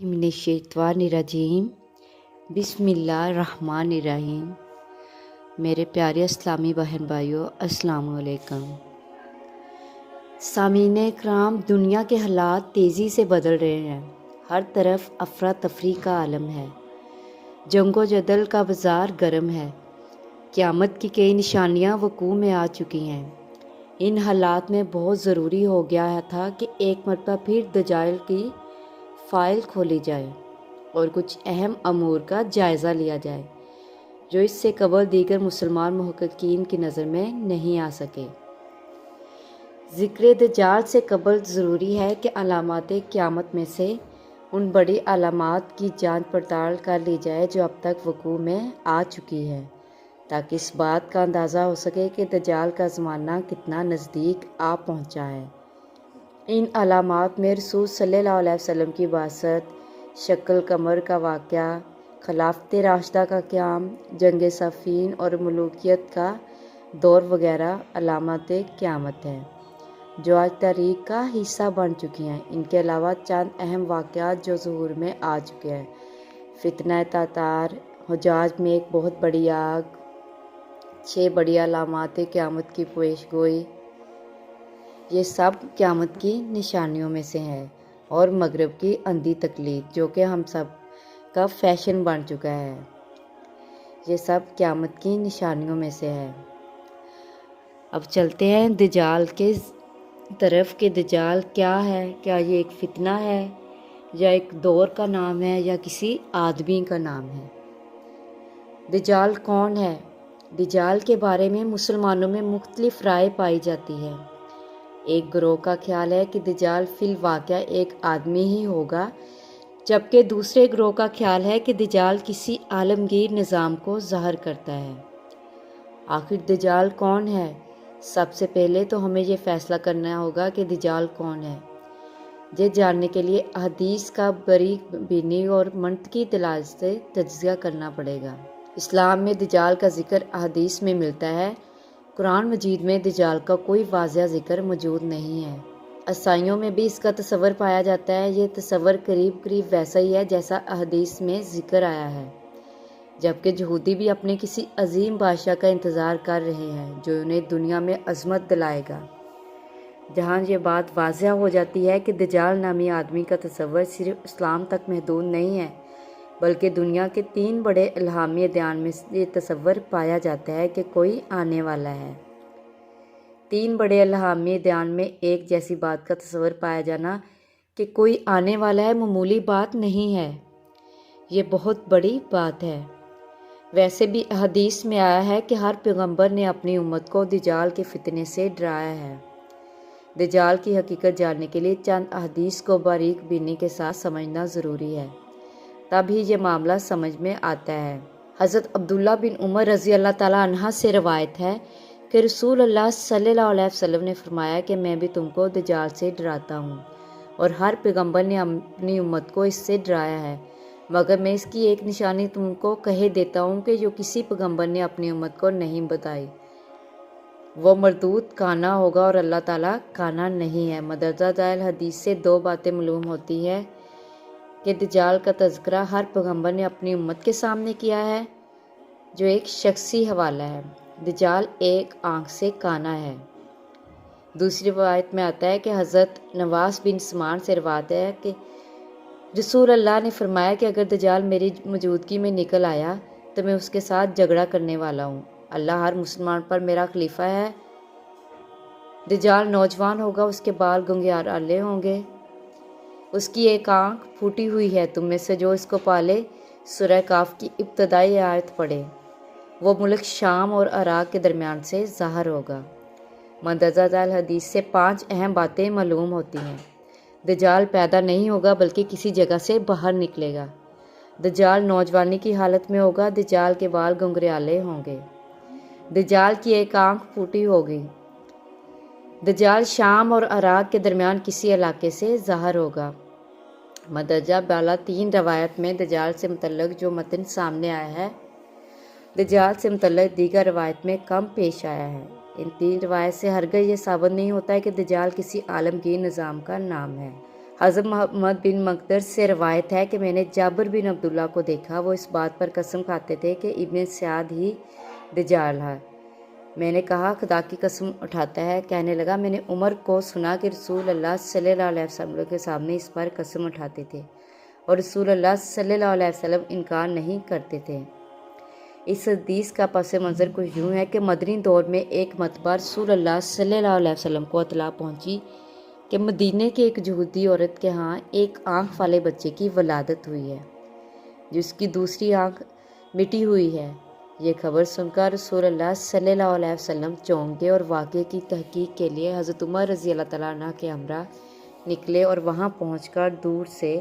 मिनश्शैतानिर्रजीम बिस्मिल्लाहिर्रहमानिर्रहीम। मेरे प्यारे इस्लामी बहन भाइयों, अस्सलाम वालेकुम। सामीने इकराम, दुनिया के हालात तेज़ी से बदल रहे हैं। हर तरफ अफरा तफरी का आलम है। जंगो जदल का बाज़ार गर्म है। क़यामत की कई निशानियां वकूअ में आ चुकी हैं। इन हालात में बहुत ज़रूरी हो गया था कि एक मरतबा फिर दज्जाल की फ़ाइल खोली जाए और कुछ अहम अमूर का जायज़ा लिया जाए जो इससे कबल दीगर मुसलमान मुहक्किकीन की नज़र में नहीं आ सके। ज़िक्र दज्जाल से कबल ज़रूरी है कि अलामात क़यामत में से उन बड़ी अलामात की जांच पड़ताल कर ली जाए जो अब तक वकूअ में आ चुकी है, ताकि इस बात का अंदाज़ा हो सके कि दज्जाल का ज़माना कितना नज़दीक आ पहुँचा है। इन अलामात में रसूल सल्लल्लाहु अलैहि वसल्लम की बासत, शक्ल कमर का वाक़या, खिलाफत राशिदा का क़याम, जंग सफ़ीन और मलूकियत का दौर वगैरह अलामात क़यामत हैं जो आज तारीख़ का हिस्सा बन चुकी हैं। इनके अलावा चंद अहम वाक़यात जो ज़हूर में आ चुके हैं: फितना तातार, हुजाज में एक बहुत बड़ी आग, 6 बड़ी अलामात क़यामत की पेशगोई, ये सब क़यामत की निशानियों में से है। और मगरिब की अंधी तकलीद जो कि हम सब का फैशन बन चुका है, ये सब क़यामत की निशानियों में से है। अब चलते हैं दज्जाल के तरफ कि दज्जाल क्या है। क्या ये एक फितना है या एक दौर का नाम है या किसी आदमी का नाम है? दज्जाल कौन है? दज्जाल के बारे में मुसलमानों में मुख्तलिफ राय पाई जाती है। एक ग्रोह का ख्याल है कि दज्जाल फिल वाक़या एक आदमी ही होगा, जबकि दूसरे ग्रोह का ख्याल है कि दज्जाल किसी आलमगीर निज़ाम को ज़ाहिर करता है। आखिर दज्जाल कौन है? सबसे पहले तो हमें ये फ़ैसला करना होगा कि दज्जाल कौन है। ये जानने के लिए हदीस का बारीक बीनी और मंतकी दलाइल से तज्ज़िया करना पड़ेगा। इस्लाम में दज्जाल का ज़िक्र हदीस में मिलता है। कुरान मजीद में दज्जाल का कोई वाज़िह ज़िक्र मौजूद नहीं है। ईसाइयों में भी इसका तस्वर पाया जाता है। ये तस्वर करीब करीब वैसा ही है जैसा हदीस में ज़िक्र आया है, जबकि यहूदी भी अपने किसी अजीम बादशाह का इंतज़ार कर रहे हैं जो उन्हें दुनिया में अज़मत दिलाएगा। जहाँ ये बात वाज़िह हो जाती है कि दज्जाल नामी आदमी का तस्वर सिर्फ इस्लाम तक महदूद नहीं है, बल्कि दुनिया के 3 बड़े इल्हामी अदयान में ये तस्वर पाया जाता है कि कोई आने वाला है। 3 बड़े इल्हामी अदयान में एक जैसी बात का तस्वर पाया जाना कि कोई आने वाला है मामूली बात नहीं है, ये बहुत बड़ी बात है। वैसे भी हदीस में आया है कि हर पैगंबर ने अपनी उम्मत को दज्जाल के फितने से डराया है। दज्जाल की हकीकत जानने के लिए चंद हदीस को बारीक बीनी के साथ समझना ज़रूरी है, तभी ये मामला समझ में आता है। हज़रत अब्दुल्ला बिन उमर रज़ी अल्लाह ताला अन्हा से रवायत है कि रसूल अल्लाह सल्लल्लाहु अलैहि वसल्लम ने फरमाया कि मैं भी तुमको दज्जाल से डराता हूँ और हर पैगंबर ने अपनी उम्मत को इससे डराया है, मगर मैं इसकी एक निशानी तुमको कहे देता हूँ कि जो किसी पैगंबर ने अपनी उम्मत को नहीं बताई, वो मरदूद काना होगा और अल्लाह ताला काना नहीं है। मदरजा दायल हदीस से 2 बातें मालूम होती है कि दज्जाल का तज़किरा हर पैगंबर ने अपनी उम्मत के सामने किया है, जो एक शख्सी हवाला है। दज्जाल एक आँख से काना है। दूसरी रवायत में आता है कि हज़रत नवास बिन समान से रवायत है कि रसूल अल्लाह ने फरमाया कि अगर दज्जाल मेरी मौजूदगी में निकल आया तो मैं उसके साथ झगड़ा करने वाला हूँ। अल्लाह हर मुसलमान पर मेरा खलीफा है। दज्जाल नौजवान होगा, उसके बाल घुंघराले होंगे, उसकी एक आँख फूटी हुई है। तुम में से जो इसको पाले सूरह काफ की इब्तदाई आयत पढ़े, वो मुल्क शाम और इराक के दरमियान से ज़ाहिर होगा। मंदरजा दाल हदीस से 5 अहम बातें मालूम होती हैं। दज्जाल पैदा नहीं होगा बल्कि किसी जगह से बाहर निकलेगा। दज्जाल नौजवानी की हालत में होगा। दज्जाल के बाल घुंघराले होंगे। दज्जाल की एक आँख फूटी होगी। दज्जाल शाम और इराक के दरमियान किसी इलाके से ज़ाहिर होगा। मदरजा बाला 3 रवायत में दज्जाल से मुतल्लिक़ जो मतन सामने आया है, दज्जाल से मुतल्लिक़ दीगर रवायत में कम पेश आया है। इन 3 रवायत से हरगिज़ ये साबित नहीं होता है कि दज्जाल किसी आलमगीर निज़ाम का नाम है। حضرت محمد بن مقدر سے روایت ہے کہ میں نے جابر بن عبداللہ کو دیکھا، وہ اس بات پر قسم کھاتے تھے کہ ابن سعد ہی دجال ہے۔ میں نے کہا خدا کی قسم اٹھاتا ہے؟ کہنے لگا میں نے عمر کو سنا کہ رسول اللہ صلی اللہ علیہ وسلم کے سامنے اس پر قسم اٹھاتے تھے اور رسول اللہ صلی اللہ علیہ وسلم انکار نہیں کرتے تھے۔ اس حدیث کا پس منظر کچھ یوں ہے کہ مدنی دور میں ایک مرتبہ رسول اللہ صلی اللہ علیہ وسلم کو اطلاع پہنچی کہ مدینے کی ایک یہودی عورت کے ہاں ایک آنکھ والے بچے کی ولادت ہوئی ہے جس کی دوسری آنکھ مٹی ہوئی ہے۔ یہ خبر سن کر رسول اللہ صلی اللہ علیہ وسلم چونک گئے اور واقعے کی تحقیق کے لیے حضرت عمر رضی اللہ تعالیٰ عنہ کے ہمراہ نکلے اور وہاں پہنچ کر دور سے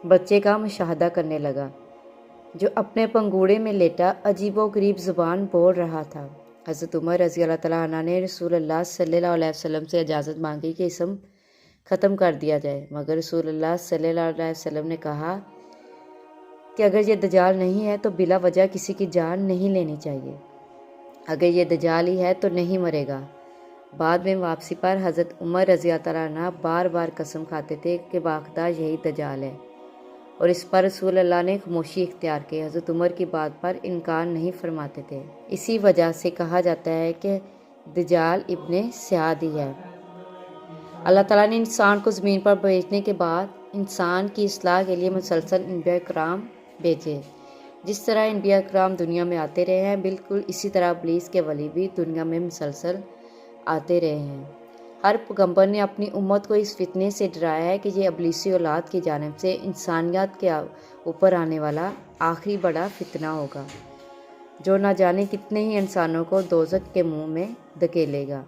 بچے کا مشاہدہ کرنے لگا جو اپنے پنگوڑے میں لیٹا عجیب و غریب زبان بول رہا تھا۔ حضرت عمر رضی اللہ تعالیٰ عنہ نے رسول اللہ صلی اللہ علیہ وسلم سے اجازت مانگی کہ اسم ختم کر دیا جائے، مگر رسول اللہ صلی اللہ علیہ وسلم نے کہا کہ اگر یہ دجال نہیں ہے تو بلا وجہ کسی کی جان نہیں لینی چاہیے، اگر یہ دجال ہی ہے تو نہیں مرے گا۔ بعد میں واپسی پر حضرت عمر رضی اللہ تعالیٰ عنہ بار بار قسم کھاتے تھے کہ باخدا یہی دجال ہے، اور اس پر رسول اللہ نے خاموشی اختیار کی، حضرت عمر کی بات پر انکار نہیں فرماتے تھے۔ اسی وجہ سے کہا جاتا ہے کہ دجال ابن سعد ہی ہے۔ اللہ تعالیٰ نے انسان کو زمین پر بھیجنے کے بعد انسان کی اصلاح کے لیے مسلسل انبیاء کرام بھیجے۔ جس طرح انبیاء کرام دنیا میں آتے رہے ہیں، بالکل اسی طرح ابلیس کے ولی بھی دنیا میں مسلسل آتے رہے ہیں۔ ہر پیغمبر نے اپنی امت کو اس فتنے سے ڈرایا ہے کہ یہ ابلیسی اولاد کی جانب سے انسانیت کے اوپر آنے والا آخری بڑا فتنہ ہوگا جو نہ جانے کتنے ہی انسانوں کو دوزخ کے منہ میں دھکیلے گا۔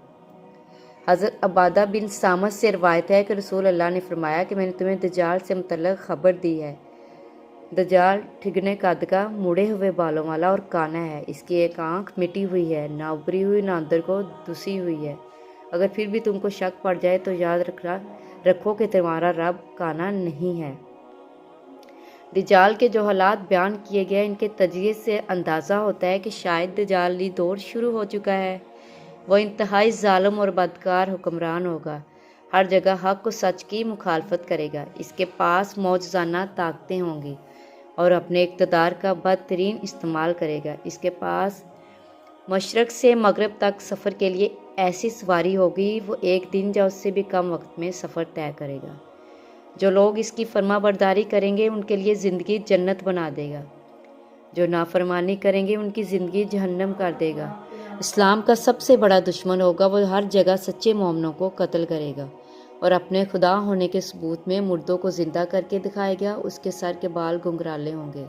حضرت عبادہ بن صامت سے روایت ہے کہ رسول اللہ نے فرمایا کہ میں نے تمہیں دجال سے متعلق خبر دی ہے۔ دجال ٹھگنے قد کا، مڑے ہوئے بالوں والا اور کانا ہے، اس کی ایک آنکھ مٹی ہوئی ہے، نہ ابری ہوئی نہ اندر کو دسی ہوئی ہے۔ اگر پھر بھی تم کو شک پڑ جائے تو یاد رکھو کہ تمہارا رب کانا نہیں ہے۔ دجال کے جو حالات بیان کیے گئے ان کے تجزیے سے اندازہ ہوتا ہے کہ شاید دجالی دور شروع ہو چکا ہے۔ وہ انتہائی ظالم اور بدکار حکمران ہوگا، ہر جگہ حق و سچ کی مخالفت کرے گا، اس کے پاس معجزانہ طاقتیں ہوں گی اور اپنے اقتدار کا بدترین استعمال کرے گا۔ اس کے پاس مشرق سے مغرب تک سفر کے لیے ایسی سواری ہوگی، وہ ایک دن یا اس سے بھی کم وقت میں سفر طے کرے گا۔ جو لوگ اس کی فرما برداری کریں گے ان کے لیے زندگی جنت بنا دے گا، جو نافرمانی کریں گے ان کی زندگی جہنم کر دے گا۔ اسلام کا سب سے بڑا دشمن ہوگا، وہ ہر جگہ سچے مومنوں کو قتل کرے گا اور اپنے خدا ہونے کے ثبوت میں مردوں کو زندہ کر کے دکھائے گا۔ اس کے سر کے بال گنگرالے ہوں گے،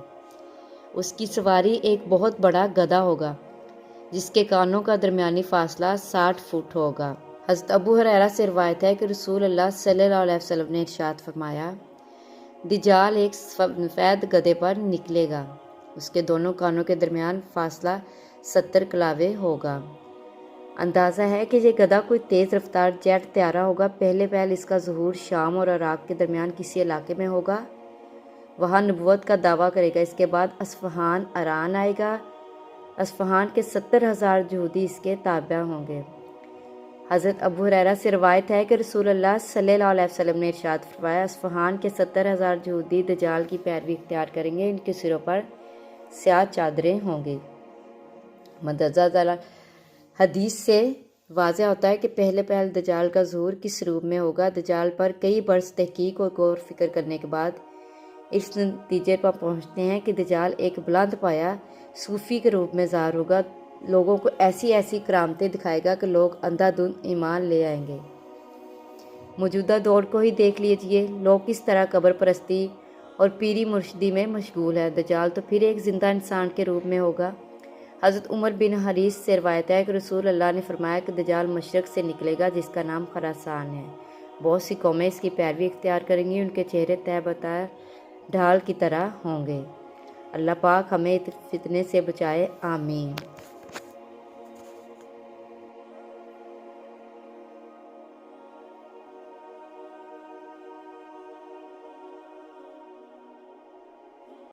اس کی سواری ایک بہت بڑا گدھا ہوگا جس کے کانوں کا درمیانی فاصلہ 60 فٹ ہوگا۔ حضرت ابو ہریرہ سے روایت ہے کہ رسول اللہ صلی اللہ علیہ وسلم نے ارشاد فرمایا، دجال ایک سفید گدھے پر نکلے گا، اس کے دونوں کانوں کے درمیان فاصلہ 70 کلاوے ہوگا۔ اندازہ ہے کہ یہ گدھا کوئی تیز رفتار جیٹ طیارہ ہوگا۔ پہلے اس کا ظہور شام اور عراق کے درمیان کسی علاقے میں ہوگا، وہاں نبوت کا دعویٰ کرے گا۔ اس کے بعد اصفہان ایران آئے گا، اصفہان کے 70,000 یہودی اس کے تابع ہوں گے۔ حضرت ابو ہریرہ سے روایت ہے کہ رسول اللہ صلی اللہ علیہ وسلم نے ارشاد فرمایا، اصفہان کے 70,000 یہودی دجال کی پیروی اختیار کریں گے، ان کے سروں پر سیاہ چادریں ہوں گی۔ مندرجہ حدیث سے واضح ہوتا ہے کہ پہلے دجال کا ظہور کس روپ میں ہوگا۔ دجال پر کئی برس تحقیق اور غور و فکر کرنے کے بعد اس نتیجے پر پہنچتے ہیں کہ دجال ایک بلند پایا صوفی کے روپ میں ظاہر ہوگا، لوگوں کو ایسی کرامتیں دکھائے گا کہ لوگ اندھا دھند ایمان لے آئیں گے۔ موجودہ دور کو ہی دیکھ لیجئے، لوگ کس طرح قبر پرستی اور پیری مرشدی میں مشغول ہے۔ دجال تو پھر ایک زندہ انسان کے روپ میں ہوگا۔ حضرت عمر بن حریث سے روایت ہے کہ رسول اللہ نے فرمایا کہ دجال مشرق سے نکلے گا جس کا نام خراسان ہے، بہت سی قومیں اس کی پیروی اختیار کریں گی، ان کے چہرے تہ بتہ ڈھال کی طرح ہوں گے۔ اللہ پاک ہمیں فتنے سے بچائے، آمین۔